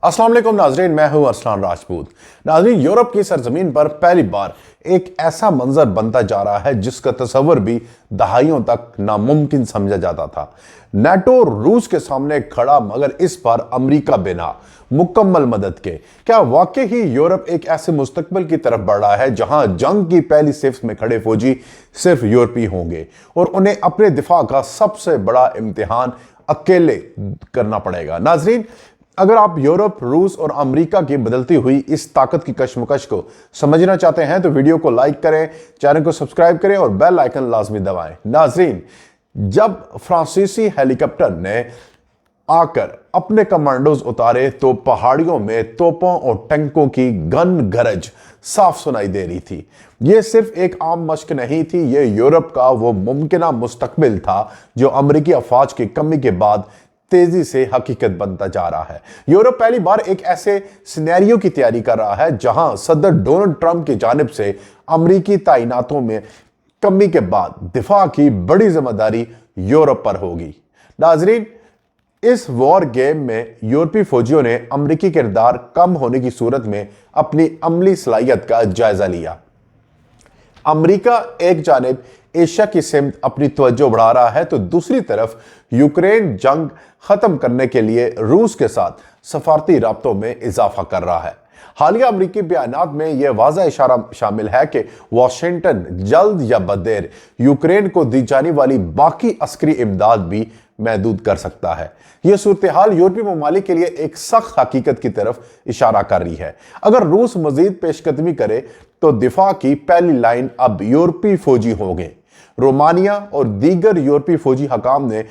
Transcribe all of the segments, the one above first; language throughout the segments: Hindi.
अस्सलाम वालेकुम नाजरीन, मैं हूं अरसलान राजपूत। नाजरीन, यूरोप की सरजमीन पर पहली बार एक ऐसा मंजर बनता जा रहा है जिसका तस्वर भी दहाइयों तक नामुमकिन समझा जाता था। नाटो रूस के सामने खड़ा, मगर इस बार अमेरिका बिना मुकम्मल मदद के। क्या वाकई ही यूरोप एक ऐसे मुस्तकबिल की तरफ बढ़ रहा है जहां जंग की पहली सिफ्त में खड़े फौजी सिर्फ यूरोपीय होंगे और उन्हें अपने दिफा का सबसे बड़ा इम्तिहान अकेले करना पड़ेगा? नाजरीन, अगर आप यूरोप, रूस और अमेरिका की बदलती हुई इस ताकत की कशमकश को समझना चाहते हैं तो वीडियो को लाइक करें, चैनल को सब्सक्राइब करें और बेल आइकन लाजमी दबाएं। नाजरीन, जब फ्रांसीसी हेलीकॉप्टर ने आकर अपने कमांडोज उतारे तो पहाड़ियों में तोपों और टैंकों की गन गरज साफ सुनाई दे रही थी। यह सिर्फ एक आम मशक नहीं थी, यह यूरोप का वो मुमकिना मुस्तकबिल था जो अमेरिकी अफवाज की कमी के बाद तेजी से हकीकत बनता जा रहा है। यूरोप पहली बार एक ऐसे सिनेरियो की तैयारी कर रहा है जहां सदर डोनाल्ड ट्रंप की जानिब से अमेरिकी तैनातों में कमी के बाद दिफा की बड़ी जिम्मेदारी यूरोप पर होगी। नाजरीन, इस वॉर गेम में यूरोपीय फौजियों ने अमेरिकी किरदार कम होने की सूरत में अपनी अमली सलाहियत का जायजा लिया। अमेरिका एक जानिब एशिया की सिमत अपनी तवज्जो बढ़ा रहा है तो दूसरी तरफ यूक्रेन जंग खत्म करने के लिए रूस के साथ सफारती राब्तों में इजाफा कर रहा है। हालिया अमेरिकी बयानात में यह वाज़ा इशारा शामिल है कि वाशिंगटन जल्द या बदेर यूक्रेन को दी जाने वाली बाकी अस्करी इमदाद भी महदूद कर सकता है। यह सूरत हाल यूरोपीय ममालिक के लिए एक सख्त हकीकत की तरफ इशारा कर रही है। अगर रूस मजीद पेशकदमी करे तो दिफा की पहली लाइन अब यूरोपीय फौजी होंगे। रोमानिया और दीगर यूरोपीय फौजी हकाम ने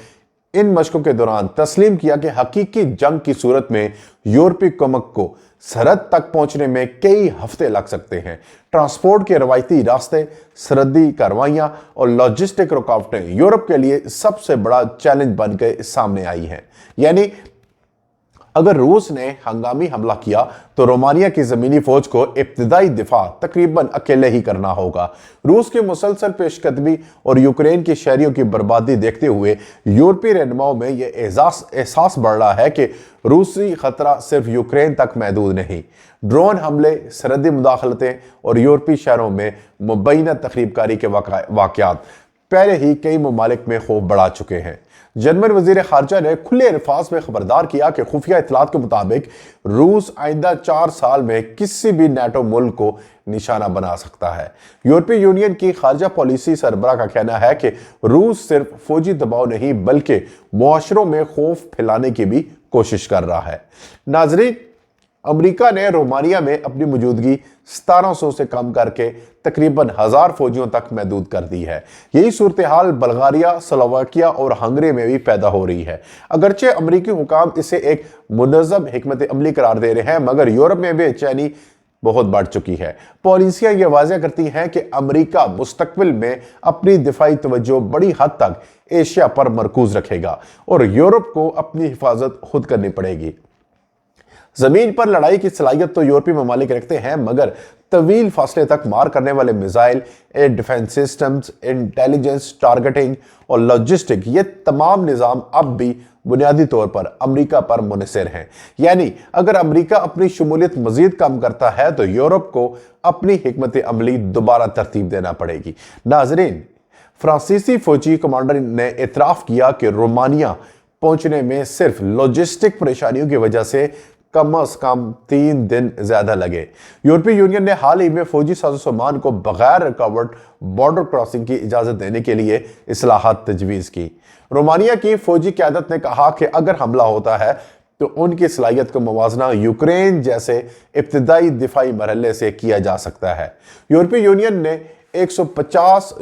इन मशकों के दौरान तस्लीम किया कि हकीकी जंग की सूरत में यूरोपीय कमक को सरहद तक पहुंचने में कई हफ्ते लग सकते हैं। ट्रांसपोर्ट के रवायती रास्ते, सरहदी कार्रवाइयां और लॉजिस्टिक रुकावटें यूरोप के लिए सबसे बड़ा चैलेंज बनकर सामने आई हैं। यानी अगर रूस ने हंगामी हमला किया तो रोमानिया की जमीनी फौज को इब्तिदाई दिफा तकरीबन अकेले ही करना होगा। रूस की मुसलसल पेशकदमी और यूक्रेन के शहरियों की बर्बादी देखते हुए यूरोपीय रहनुमाओं में यह एहसास बढ़ रहा है कि रूसी खतरा सिर्फ यूक्रेन तक महदूद नहीं। ड्रोन हमले, सरहदी मुदाखलतें और यूरोपीय शहरों में मुबैना तखरीबकारी के वाकयात पहले ही कई ममालिक में खौफ बढ़ा चुके हैं। जर्मन वजीर खारजा ने खुले अल्फाज में खबरदार किया कि खुफिया इतलात के मुताबिक रूस आइंदा 4 साल में किसी भी नाटो मुल्क को निशाना बना सकता है। यूरोपीय यूनियन की खारजा पॉलिसी सरबराह का कहना है कि रूस सिर्फ फौजी दबाव नहीं बल्कि मुआशरों में खौफ फैलाने की भी कोशिश कर रहा है। नाजरीन, अमेरिका ने रोमानिया में अपनी मौजूदगी 1700 से कम करके तकरीबन 1000 फौजियों तक महदूद कर दी है। यही सूरत हाल बल्गारिया, स्लोवाकिया और हंगरी में भी पैदा हो रही है। अगरचे अमेरिकी हुकाम इसे एक मुनज़्ज़म हिकमत अमली करार दे रहे हैं, मगर यूरोप में बेचैनी बहुत बढ़ चुकी है। पॉलिसियां यह वाज़ेह करती हैं कि अमेरिका मुस्तकबिल में अपनी दिफाई तवज्जो बड़ी हद तक एशिया पर मरकूज रखेगा और यूरोप को अपनी हिफाजत खुद करनी पड़ेगी। जमीन पर लड़ाई की सलाहियत तो यूरोपीय ममालिक रखते हैं, मगर तवील फासले तक मार करने वाले missile, air defence systems, intelligence, targeting और लॉजिस्टिक, ये तमाम निज़ाम अब भी बुनियादी तौर पर अमेरिका पर मुनहसर हैं। यानी अगर अमेरिका अपनी शमूलियत मजीद कम करता है तो यूरोप को अपनी हिकमत अमली दोबारा तरतीब देना पड़ेगी। नाजरीन, फ्रांसीसी फौजी कमांडर ने इतराफ़ किया कि रोमानिया पहुंचने में सिर्फ लॉजिस्टिक परेशानियों की वजह से कम अज कम 3 दिन ज्यादा लगे। यूरोपीय यूनियन ने हाल ही में फौजी साजो-सामान को बगैर रुकावट बॉर्डर क्रॉसिंग की इजाजत देने के लिए इस्लाहात तजवीज़ की। रोमानिया की फौजी क़यादत ने कहा कि अगर हमला होता है तो उनकी सलाहियत का मुवाजना यूक्रेन जैसे इब्तिदाई दिफाई मरहले से किया जा सकता है। यूरोपीय यूनियन ने 150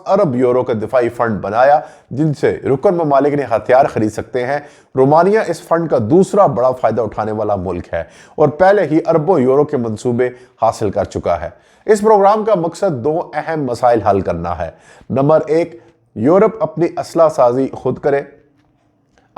अरब यूरो का दिफाई फंड बनाया जिनसे रुकन ममालिक ने हथियार खरीद सकते हैं। रोमानिया इस फंड का दूसरा बड़ा फायदा उठाने वाला मुल्क है और पहले ही अरबों यूरो के मंसूबे हासिल कर चुका है। इस प्रोग्राम का मकसद 2 अहम मसाइल हल करना है। नंबर 1, यूरोप अपनी असला साजी खुद करे।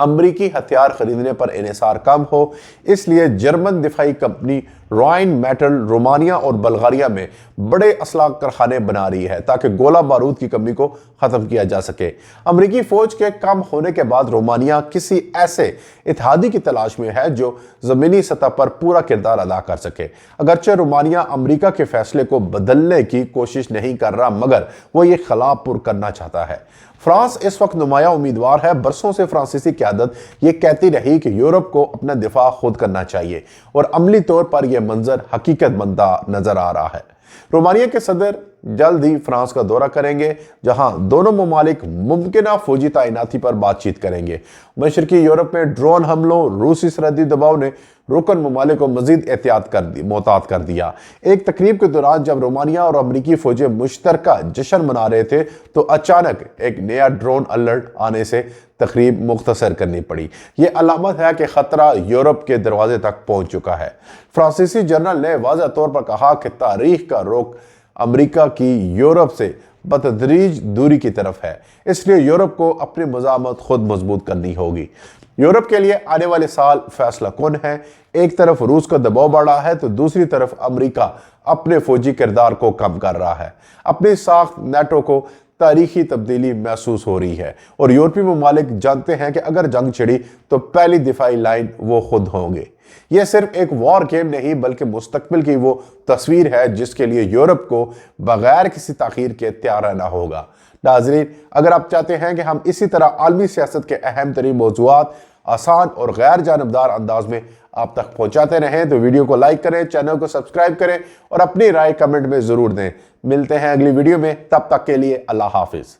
अमरीकी हथियार खरीदने पर इन्हिसार कम हो। इसलिए जर्मन दिफाई कंपनी राइन मेटल रोमानिया और बल्गारिया में बड़े असलाह कारखाने बना रही है ताकि गोला बारूद की कमी को खत्म किया जा सके। अमरीकी फौज के कम होने के बाद रोमानिया किसी ऐसे इत्तेहादी की तलाश में है जो जमीनी सतह पर पूरा किरदार अदा कर सके। अगरचे रोमानिया अमरीका के फैसले को बदलने की कोशिश नहीं कर रहा, मगर वो ये खला पुर करना चाहता है। फ्रांस इस वक्त नुमाया उम्मीदवार है। बरसों से फ्रांसीसी क़यादत ये कहती रही कि यूरोप को अपना दिफा खुद करना चाहिए और अमली तौर पर यह मंजर हकीकत बनता नजर आ रहा है। रोमानिया के सदर जल्द ही फ्रांस का दौरा करेंगे, जहां दोनों ममालिक मुमकिन फौजी तैनाती पर बातचीत करेंगे। मशरकी यूरोप में ड्रोन हमलों, रूसी सरहदी दबाव ने रुकन ममालिक को मजीद मोहतात कर दिया। एक तकरीब के दौरान जब रोमानिया और अमरीकी फौजें मुश्तरका जश्न मना रहे थे तो अचानक एक नया ड्रोन अलर्ट आने से तकरीब मुख्तसर करनी पड़ी। यह अलामत है कि खतरा यूरोप के दरवाजे तक पहुंच चुका है। फ्रांसीसी जनरल ने वाज़ह तौर पर कहा कि तारीख का रुख अमरीका की यूरोप से बतदरीज दूरी की तरफ है, इसलिए यूरोप को अपनी मज़ामत खुद मजबूत करनी होगी। यूरोप के लिए आने वाले साल फैसला कुन है। एक तरफ रूस का दबाव बढ़ रहा है तो दूसरी तरफ अमरीका अपने फौजी किरदार को कम कर रहा है। अपनी साख्त नेटो को तारीखी तब्दीली महसूस हो रही है और यूरोपीय ममालिक जानते हैं कि अगर जंग छिड़ी तो पहली दिफाई लाइन वो खुद होंगे। यह सिर्फ एक वॉर गेम नहीं बल्कि मुस्तकबिल की वो तस्वीर है जिसके लिए यूरोप को बगैर किसी ताखीर के तैयार रहना होगा। नाज़रीन, अगर आप चाहते हैं कि हम इसी तरह आलमी सियासत के अहम तरीन मौज़ूआत आसान और गैर जानबदार अंदाज में आप तक पहुंचाते रहें तो वीडियो को लाइक करें, चैनल को सब्सक्राइब करें और अपनी राय कमेंट में ज़रूर दें। मिलते हैं अगली वीडियो में, तब तक के लिए अल्लाह हाफिज़।